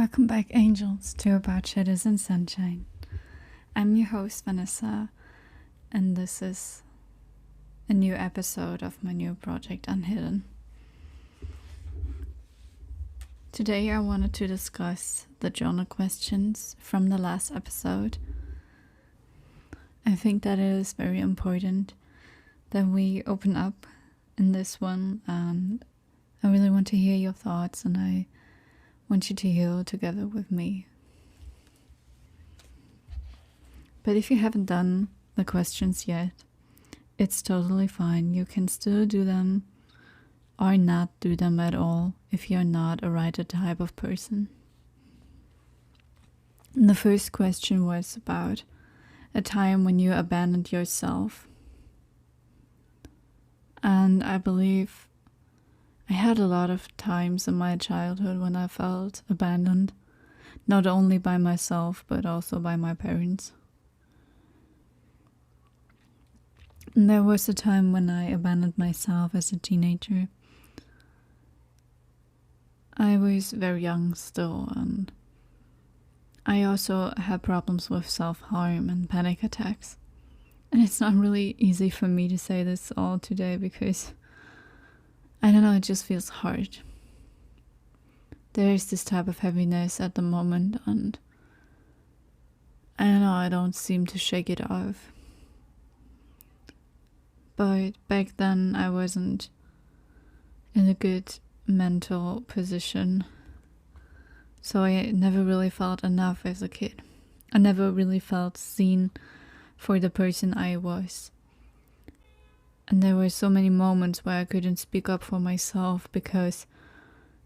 Welcome back, angels, to About Shadows and Sunshine. I'm your host, Vanessa, and this is a new episode of my new project, UNHIDDEN. Today I wanted to discuss the journal questions from the last episode. I think that it is very important that we open up in this one, and I really want to hear your thoughts, and I want you to heal together with me. But if you haven't done the questions yet, it's totally fine. You can still do them or not do them at all if you're not a writer type of person. And the first question was about a time when you abandoned yourself. And I believe I had a lot of times in my childhood when I felt abandoned, not only by myself, but also by my parents. And there was a time when I abandoned myself as a teenager. I was very young still, and I also had problems with self-harm and panic attacks. And it's not really easy for me to say this all today because I don't know, it just feels hard. There is this type of heaviness at the moment, and I don't know, I don't seem to shake it off. But back then I wasn't in a good mental position, so I never really felt enough as a kid. I never really felt seen for the person I was. And there were so many moments where I couldn't speak up for myself because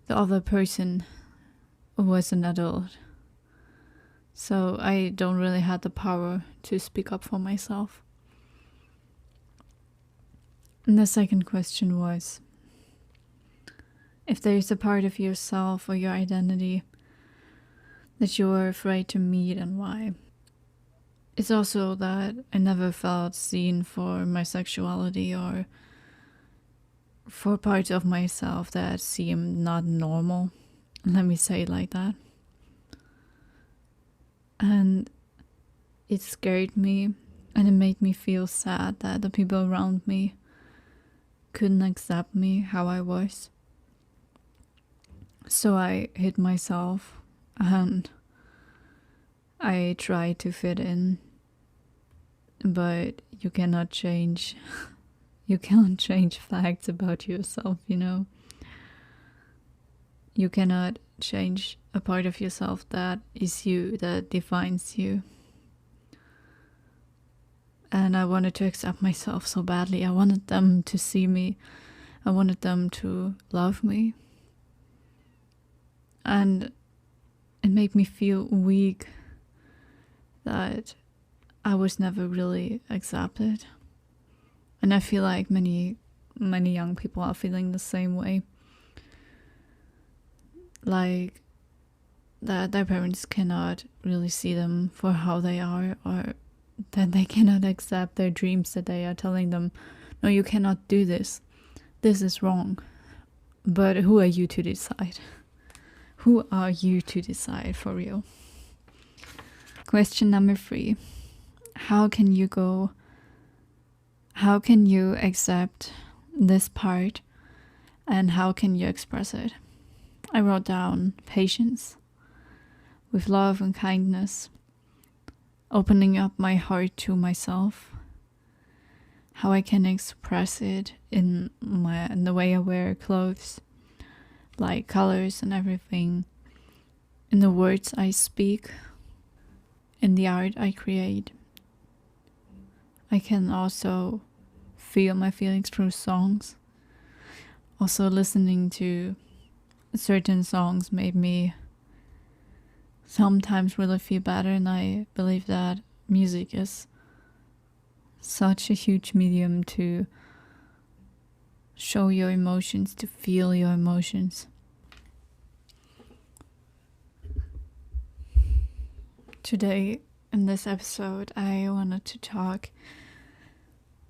the other person was an adult. So I don't really have the power to speak up for myself. And the second question was, if there is a part of yourself or your identity that you are afraid to meet, and why? It's also that I never felt seen for my sexuality or for parts of myself that seemed not normal. Let me say it like that. And it scared me, and it made me feel sad that the people around me couldn't accept me how I was. So I hid myself and I tried to fit in, but you can't change facts about yourself, you know. You cannot change a part of yourself that is you, that defines you. And I wanted to accept myself so badly. I wanted them to see me. I wanted them to love me. And it made me feel weak that I was never really accepted. And I feel like many young people are feeling the same way. Like that their parents cannot really see them for how they are, or that they cannot accept their dreams, that they are telling them, no, you cannot do this. This is wrong. But who are you to decide? Who are you to decide for real? Question number 3. How can you accept this part, and how can you express it? I wrote down patience with love and kindness, opening up my heart to myself, how I can express it in the way I wear clothes, like colors and everything, in the words I speak, in the art I create. I can also feel my feelings through songs. Also, listening to certain songs made me sometimes really feel better, and I believe that music is such a huge medium to show your emotions, to feel your emotions. Today, in this episode, I wanted to talk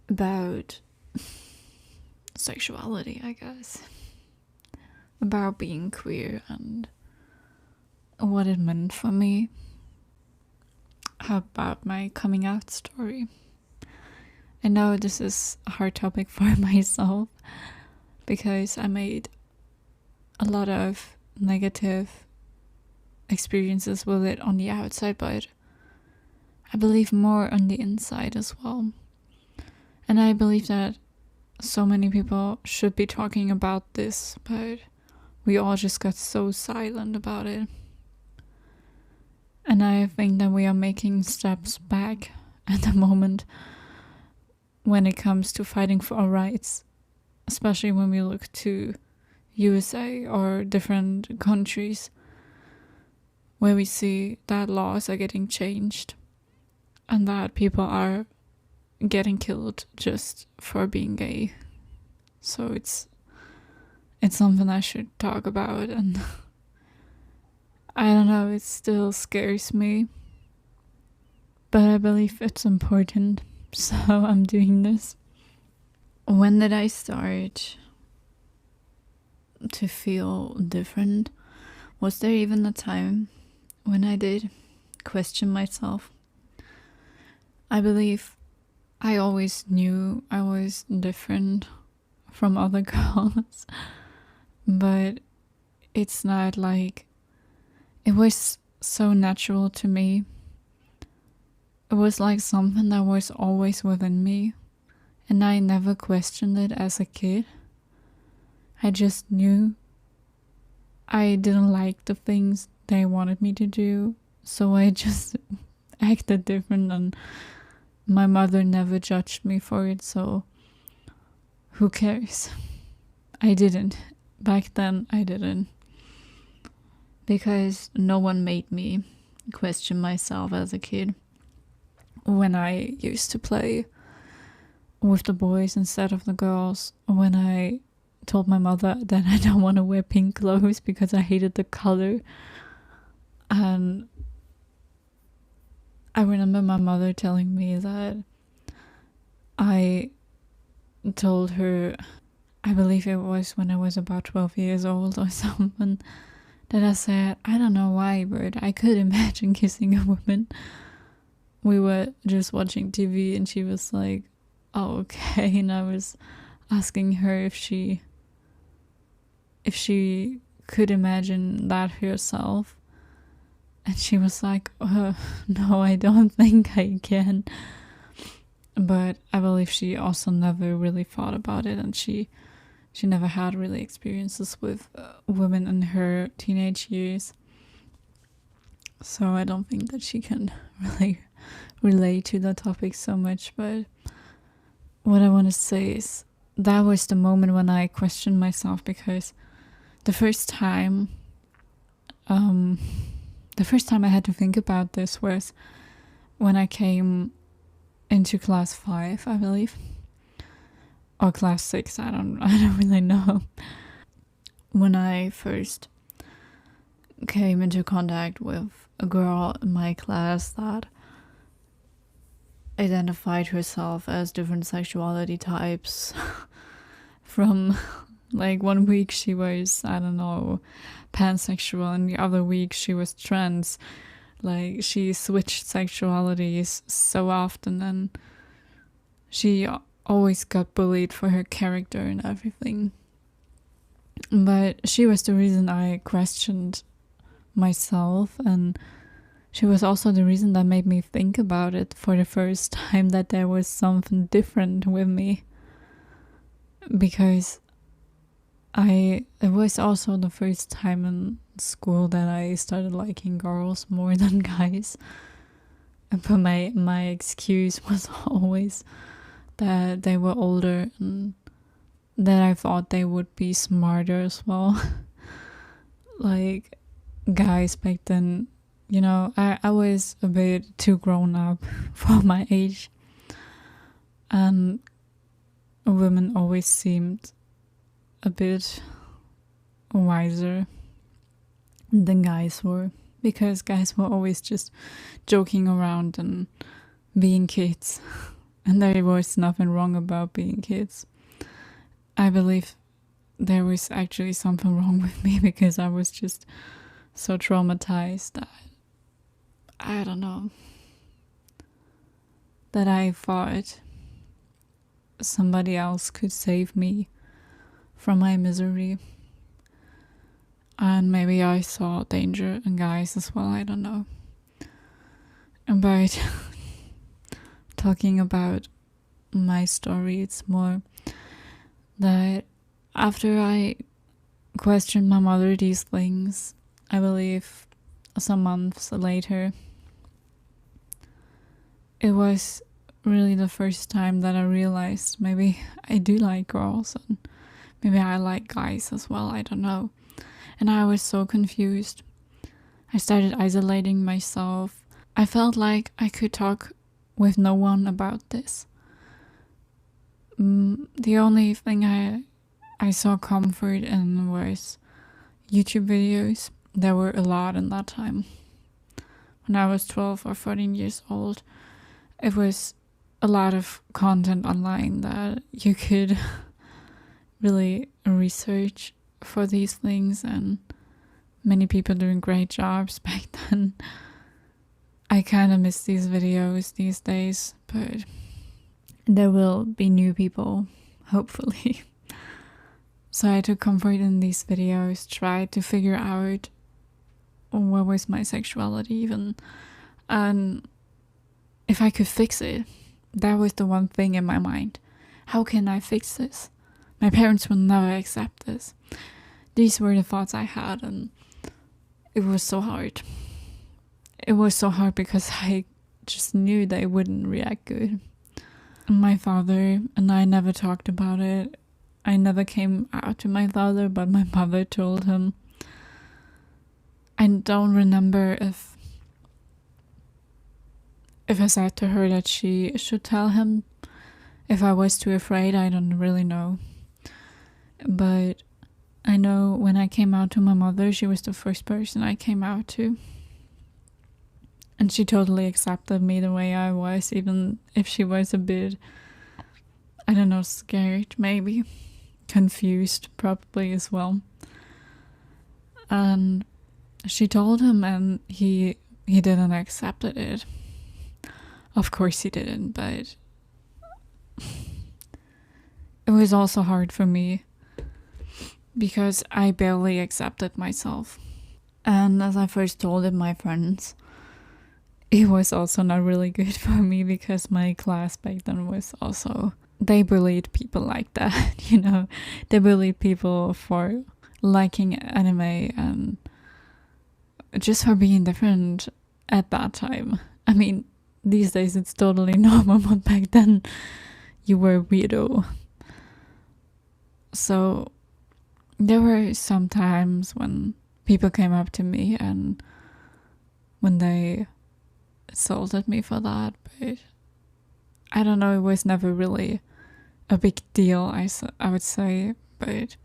about sexuality, I guess. About being queer and what it meant for me, about my coming out story. I know this is a hard topic for myself because I made a lot of negative experiences with it on the outside, but I believe more on the inside as well. And I believe that so many people should be talking about this, but we all just got so silent about it. And I think that we are making steps back at the moment when it comes to fighting for our rights, especially when we look to USA or different countries where we see that laws are getting changed and that people are getting killed just for being gay. So it's something I should talk about, and I don't know, it still scares me, but I believe it's important, so I'm doing this. When did I start to feel different? Was there even a time when I did question myself? I believe I always knew I was different from other girls, but it's not like it was so natural to me. It was like something that was always within me, and I never questioned it as a kid. I just knew I didn't like the things they wanted me to do, so I just acted different, and my mother never judged me for it, so who cares? I didn't. Back then, I didn't. Because no one made me question myself as a kid. When I used to play with the boys instead of the girls, when I told my mother that I don't want to wear pink clothes because I hated the color, and I remember my mother telling me that I told her, I believe it was when I was about 12 years old or something, that I said, I don't know why, but I could imagine kissing a woman. We were just watching TV and she was like, oh, okay. And I was asking her if she could imagine that herself. And she was like, no, I don't think I can. But I believe she also never really thought about it, and she never had really experiences with women in her teenage years. So I don't think that she can really relate to the topic so much. But what I want to say is that was the moment when I questioned myself, because the first time I had to think about this was when I came into class 5, I believe, or class 6, I don't really know. When I first came into contact with a girl in my class that identified herself as different sexuality types. From like 1 week she was, I don't know, pansexual, and the other week she was trans. Like, she switched sexualities so often, and she always got bullied for her character and everything. But she was the reason I questioned myself, and she was also the reason that made me think about it for the first time, that there was something different with me. Because it was also the first time in school that I started liking girls more than guys. But my excuse was always that they were older and that I thought they would be smarter as well. Like, guys back then, you know, I was a bit too grown up for my age, and women always seemed a bit wiser than guys were, because guys were always just joking around and being kids, and there was nothing wrong about being kids. I believe there was actually something wrong with me, because I was just so traumatized that, I don't know, that I thought somebody else could save me from my misery. And maybe I saw danger in guys as well, I don't know. But talking about my story, it's more that after I questioned my mother these things, I believe some months later, it was really the first time that I realized maybe I do like girls and maybe I like guys as well, I don't know. And I was so confused. I started isolating myself. I felt like I could talk with no one about this. The only thing I saw comfort in was YouTube videos. There were a lot in that time. When I was 12 or 14 years old, it was a lot of content online that you could really research for these things, and many people doing great jobs back then. I kind of miss these videos these days, but there will be new people, hopefully. So I took comfort in these videos, tried to figure out what was my sexuality even, and if I could fix it. That was the one thing in my mind. How can I fix this? My parents will never accept this. These were the thoughts I had, and it was so hard. It was so hard because I just knew they wouldn't react good. My father and I never talked about it. I never came out to my father, but my mother told him. I don't remember if I said to her that she should tell him. If I was too afraid, I don't really know. But I know when I came out to my mother, she was the first person I came out to. And she totally accepted me the way I was, even if she was a bit, I don't know, scared maybe. Confused probably as well. And she told him, and he didn't accept it. Of course he didn't, but it was also hard for me because I barely accepted myself. And as I first told it my friends, it was also not really good for me because my class back then was also, they bullied people like that, you know. They bullied people for liking anime and just for being different at that time. I mean, these days it's totally normal, but back then you were a weirdo. So there were some times when people came up to me and when they insulted me for that, but I don't know, it was never really a big deal, I would say, but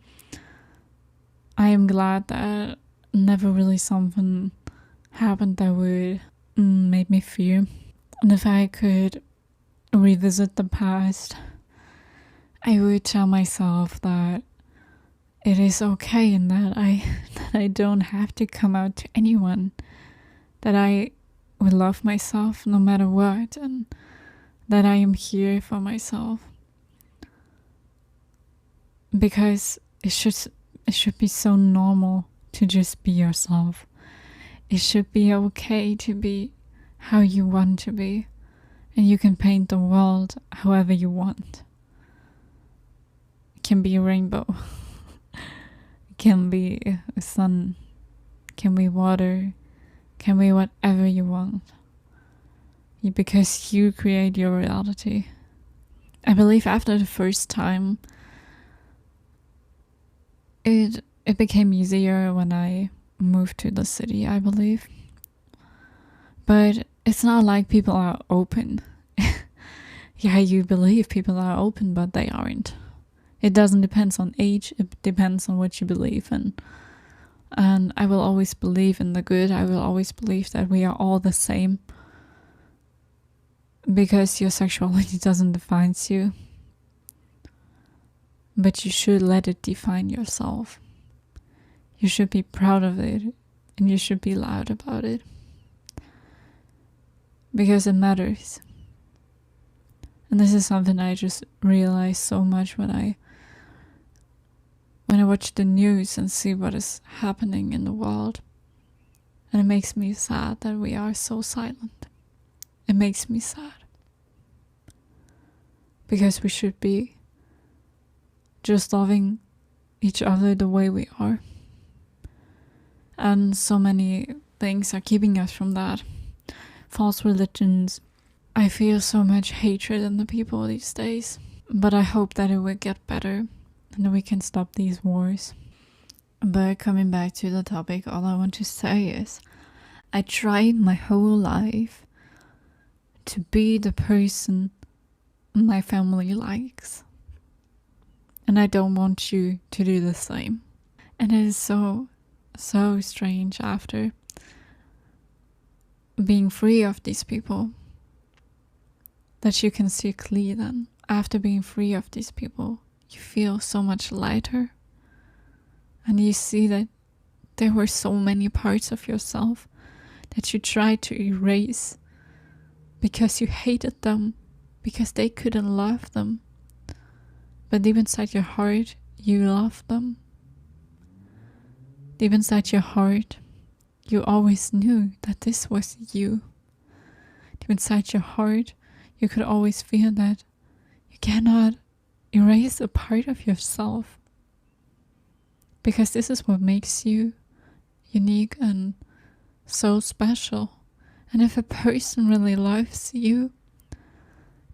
I am glad that never really something happened that would make me fear. And if I could revisit the past, I would tell myself that it is okay and that I don't have to come out to anyone, that I would love myself no matter what, and that I am here for myself. Because it should be so normal to just be yourself. It should be okay to be how you want to be, and you can paint the world however you want. It can be a rainbow, it can be a sun, it can be water, it can be whatever you want, because you create your reality. I believe after the first time, it became easier when I moved to the city, I believe. But it's not like people are open. Yeah, you believe people are open, but they aren't. It doesn't depend on age, it depends on what you believe in. And I will always believe in the good. I will always believe that we are all the same. Because your sexuality doesn't define you. But you should let it define yourself. You should be proud of it. and you should be loud about it. Because it matters. And this is something I just realized so much when I watch the news and see what is happening in the world. And it makes me sad that we are so silent. It makes me sad. Because we should be just loving each other the way we are. And so many things are keeping us from that. False religions. I feel so much hatred in the people these days. But I hope that it will get better and that we can stop these wars. But coming back to the topic, all I want to say is I tried my whole life to be the person my family likes. And I don't want you to do the same. And it is so strange after being free of these people that you can see clearly then. After being free of these people, you feel so much lighter. And you see that there were so many parts of yourself that you tried to erase because you hated them, because they couldn't love them. But deep inside your heart, you love them. Deep inside your heart, you always knew that this was you. Deep inside your heart, you could always feel that you cannot erase a part of yourself. Because this is what makes you unique and so special. And if a person really loves you,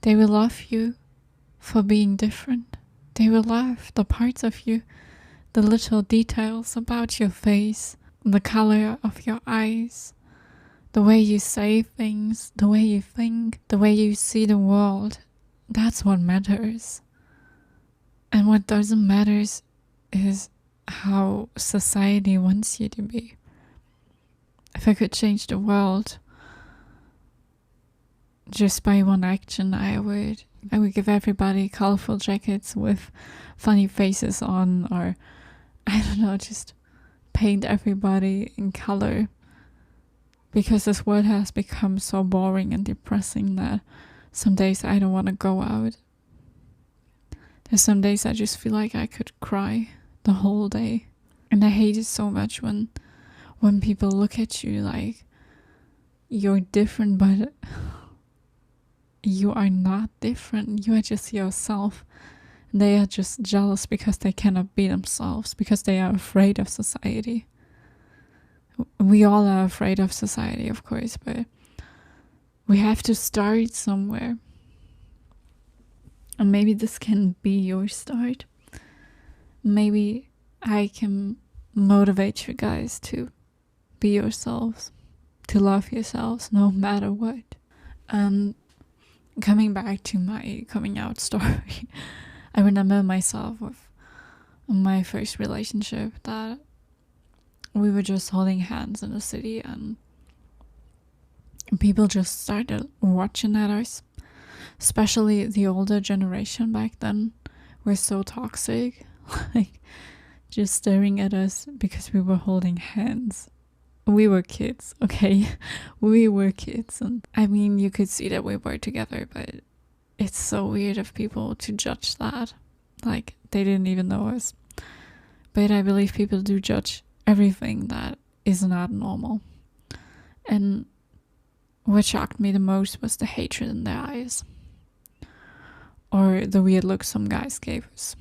they will love you for being different. They will love the parts of you, the little details about your face, the color of your eyes, the way you say things, the way you think, the way you see the world. That's what matters. And what doesn't matter is how society wants you to be. If I could change the world just by one action, I would give everybody colorful jackets with funny faces on, or I don't know, just paint everybody in color. Because this world has become so boring and depressing that some days I don't want to go out. There's some days I just feel like I could cry the whole day. And I hate it so much when people look at you like you're different, but you are not different. You are just yourself. They are just jealous because they cannot be themselves, because they are afraid of society. We all are afraid of society, of course, but we have to start somewhere. And maybe this can be your start. Maybe I can motivate you guys to be yourselves, to love yourselves no matter what. And coming back to my coming out story, I remember myself with my first relationship that we were just holding hands in the city and people just started watching at us. Especially the older generation back then were so toxic, like just staring at us because we were holding hands. We were kids, okay? We were kids. And I mean, you could see that we were together, but it's so weird of people to judge that. Like, they didn't even know us. But I believe people do judge everything that is not normal. And what shocked me the most was the hatred in their eyes. Or the weird look some guys gave us.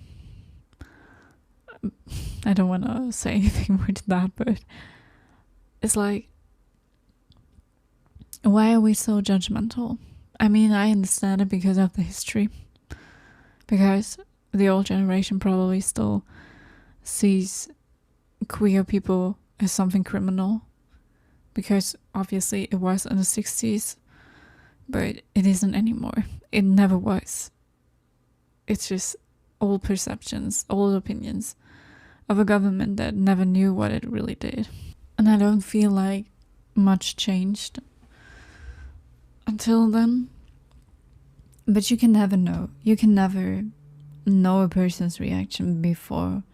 I don't want to say anything more to that, but it's like, why are we so judgmental? I mean, I understand it because of the history. Because the old generation probably still sees queer people as something criminal. Because obviously it was in the 60s, but it isn't anymore. It never was. It's just old perceptions, old opinions of a government that never knew what it really did. And I don't feel like much changed until then. But you can never know. You can never know a person's reaction before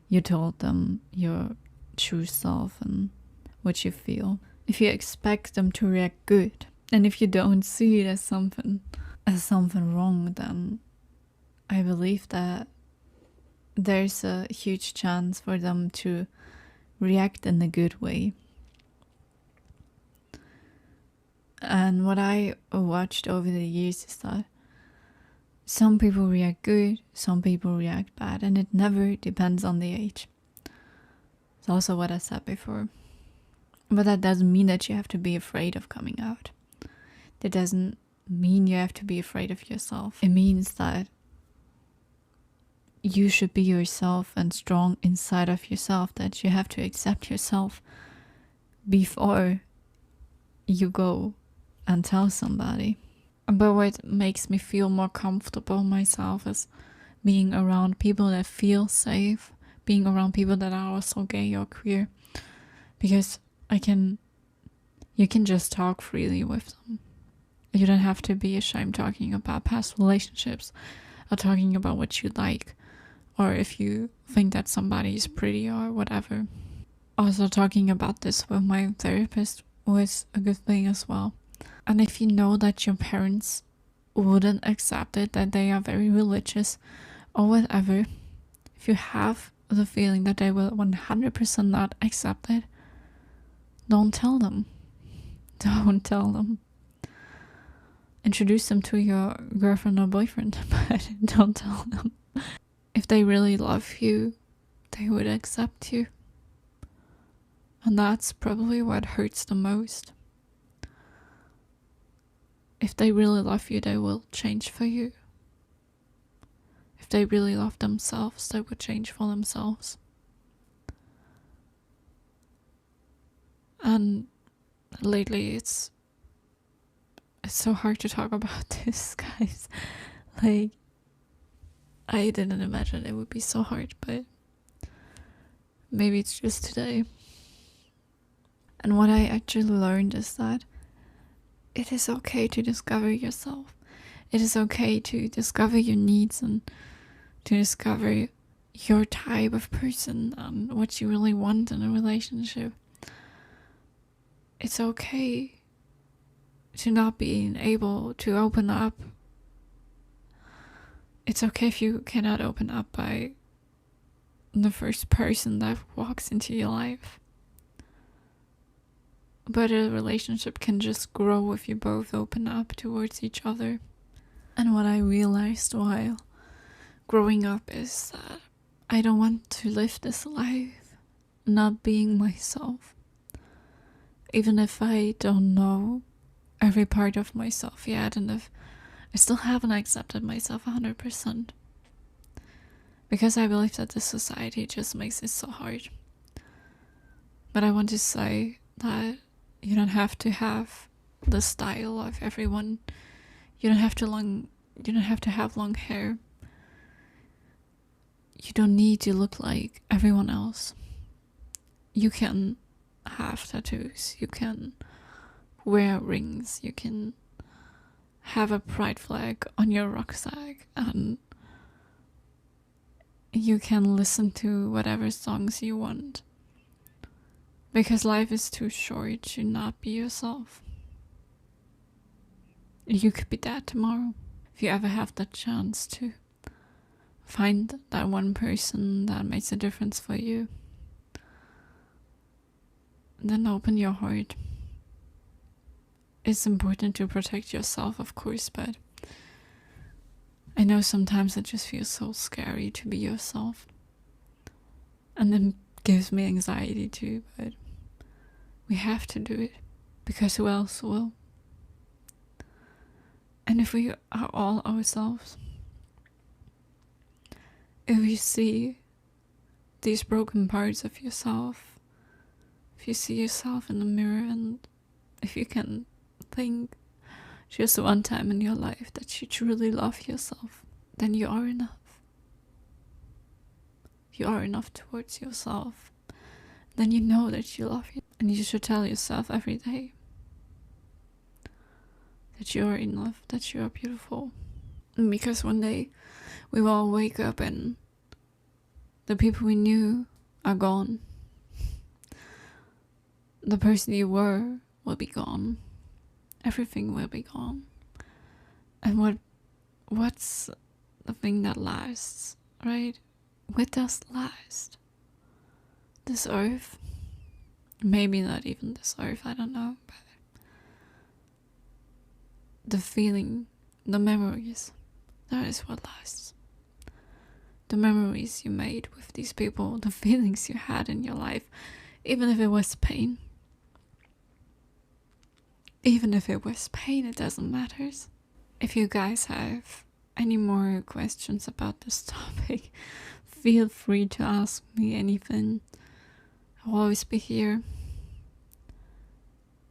you told them your true self and what you feel. If you expect them to react good, and if you don't see it as something wrong, then I believe that there's a huge chance for them to react in a good way. And what I watched over the years is that some people react good, some people react bad, and it never depends on the age. It's also what I said before. But that doesn't mean that you have to be afraid of coming out. That doesn't mean you have to be afraid of yourself. It means that you should be yourself and strong inside of yourself, that you have to accept yourself before you go and tell somebody. But what makes me feel more comfortable myself is being around people that feel safe, being around people that are also gay or queer, because you can just talk freely with them. You don't have to be ashamed talking about past relationships or talking about what you like, or if you think that somebody is pretty or whatever. Also, talking about this with my therapist was a good thing as well. And if you know that your parents wouldn't accept it, that they are very religious or whatever, if you have the feeling that they will 100% not accept it, don't tell them. Don't tell them. Introduce them to your girlfriend or boyfriend, but don't tell them. If they really love you, they would accept you. And that's probably what hurts the most. If they really love you, they will change for you. If they really love themselves, they would change for themselves. And lately it's so hard to talk about this, guys. Like, I didn't imagine it would be so hard, but maybe it's just today. And what I actually learned is that it is okay to discover yourself. It is okay to discover your needs and to discover your type of person and what you really want in a relationship. It's okay to not being able to open up. It's okay if you cannot open up by the first person that walks into your life. But a relationship can just grow if you both open up towards each other. And what I realized while growing up is that I don't want to live this life not being myself. Even if I don't know every part of myself yet, and if I still haven't accepted myself 100%. Because I believe that this society just makes it so hard. But I want to say that you don't have to have the style of everyone. You don't have to have long hair. You don't need to look like everyone else. You can have tattoos. You can wear rings. You can have a pride flag on your rucksack, and you can listen to whatever songs you want. Because life is too short to not be yourself. You could be dead tomorrow. If you ever have the chance to find that one person that makes a difference for you, then open your heart. It's important to protect yourself, of course, but I know sometimes it just feels so scary to be yourself. And then gives me anxiety too, but we have to do it, because who else will? And if we are all ourselves, if you see these broken parts of yourself, if you see yourself in the mirror, and if you can think just one time in your life that you truly love yourself, then you are enough. You are enough towards yourself. Then you know that you love you, and you should tell yourself every day that you are enough, that you are beautiful. Because one day we will all wake up and the people we knew are gone. the person you were will be gone. Everything will be gone. And what's the thing that lasts, right? What does last? This earth? Maybe not even this earth, I don't know. But the feeling, the memories, that is what lasts. The memories you made with these people, the feelings you had in your life, even if it was pain. Even if it was pain, it doesn't matter. If you guys have any more questions about this topic, feel free to ask me anything. I'll always be here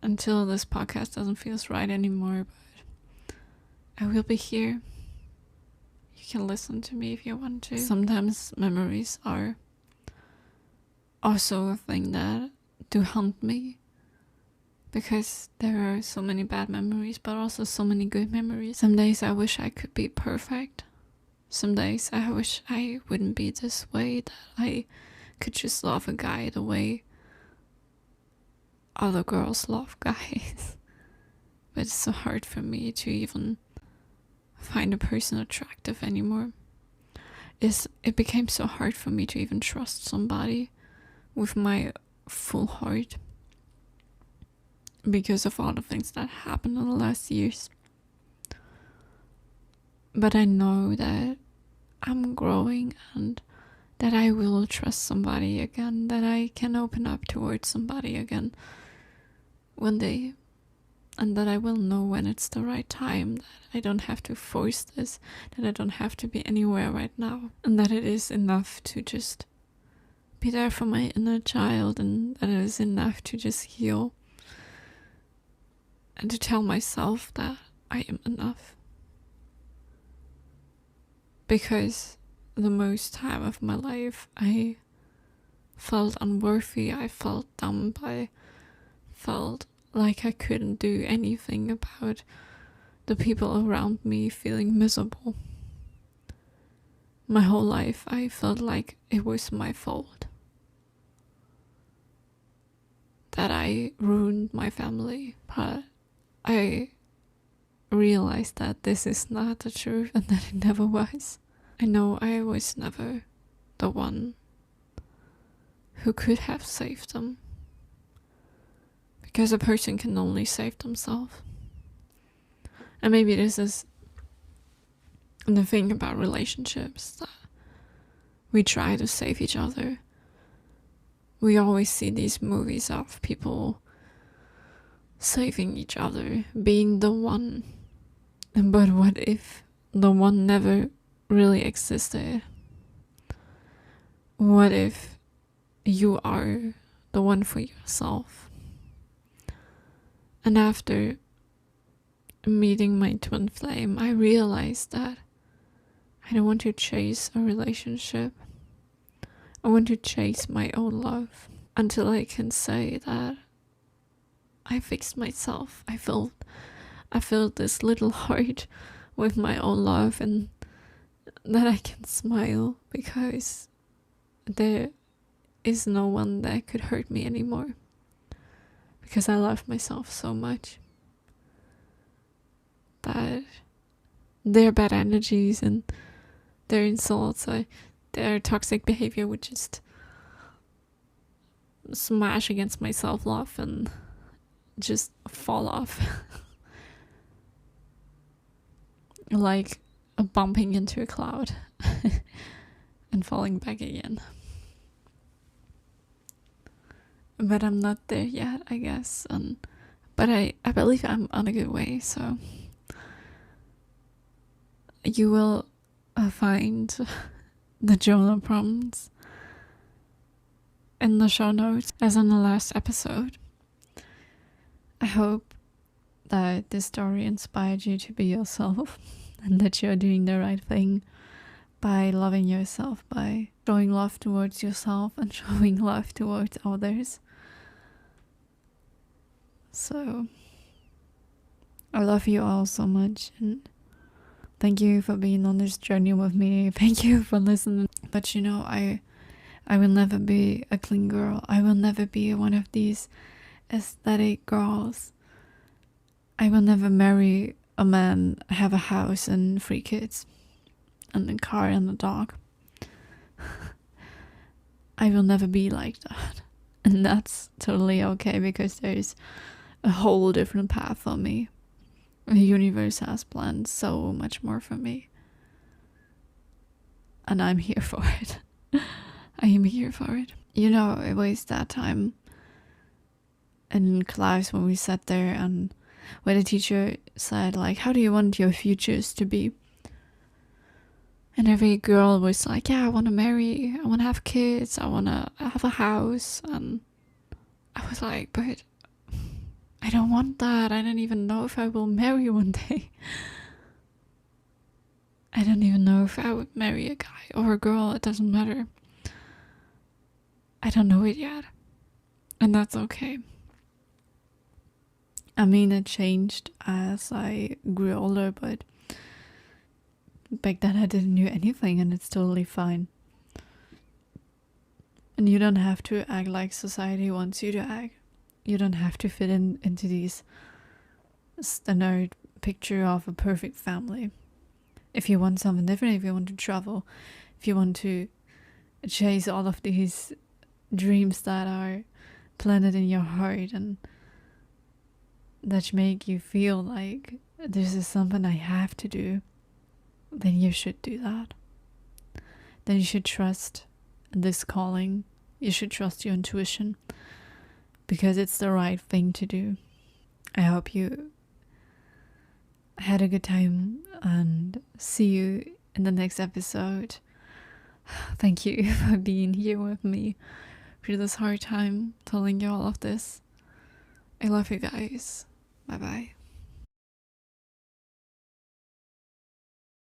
until this podcast doesn't feel right anymore, but I will be here. You can listen to me if you want to. Sometimes memories are also a thing that do haunt me, because there are so many bad memories, but also so many good memories. Some days I wish I could be perfect. Some days I wish I wouldn't be this way, that I could just love a guy the way other girls love guys. But it's so hard for me to even find a person attractive anymore. It became so hard for me to even trust somebody with my full heart, because of all the things that happened in the last years. But I know that I'm growing, and that I will trust somebody again, that I can open up towards somebody again one day, and that I will know when it's the right time, that I don't have to force this, that I don't have to be anywhere right now, and that it is enough to just be there for my inner child, and that it is enough to just heal. And to tell myself that I am enough. Because the most time of my life I felt unworthy, I felt dumb, I felt like I couldn't do anything about the people around me feeling miserable. My whole life I felt like it was my fault, that I ruined my family, but I realized that this is not the truth, and that it never was. I know I was never the one who could have saved them, because a person can only save themselves. And maybe this is the thing about relationships, that we try to save each other. We always see these movies of people saving each other, being the one. But what if the one never really existed? What if you are the one for yourself? And after meeting my twin flame, I realized that I don't want to chase a relationship. I want to chase my own love until I can say that I fixed myself. I filled this little heart with my own love, and that I can smile because there is no one that could hurt me anymore, because I love myself so much. But their bad energies and their insults, their toxic behavior would just smash against my self-love and just fall off. Like bumping into a cloud and falling back again. But I'm not there yet, I guess. But I believe I'm on a good way, so you will find the journal prompts in the show notes, as in the last episode. I hope that this story inspired you to be yourself, and that you're doing the right thing by loving yourself, by showing love towards yourself and showing love towards others. So I love you all so much, and thank you for being on this journey with me. Thank you for listening. But I will never be a clean girl. I will never be one of these aesthetic girls. I will never marry a man, have a house and 3 kids and a car and a dog. I will never be like that. And that's totally okay, because there's a whole different path for me. The universe has planned so much more for me. And I'm here for it. I am here for it. You know, it was that time in class when we sat there and where the teacher said, like, how do you want your futures to be? And every girl was like, yeah, I want to marry, I want to have kids, I want to have a house. And I was like, but I don't want that. I don't even know if I will marry one day. I don't even know if I would marry a guy or a girl. It doesn't matter. I don't know it yet. And that's okay. I mean, it changed as I grew older, but back then I didn't know anything, and it's totally fine. And you don't have to act like society wants you to act. You don't have to fit into these standard picture of a perfect family. If you want something different, if you want to travel, if you want to chase all of these dreams that are planted in your heart and that make you feel like this is something I have to do, then you should do that. Then you should trust this calling. You should trust your intuition, because it's the right thing to do. I hope you had a good time, and see you in the next episode. Thank you for being here with me through this hard time, telling you all of this. I love you guys. Bye bye.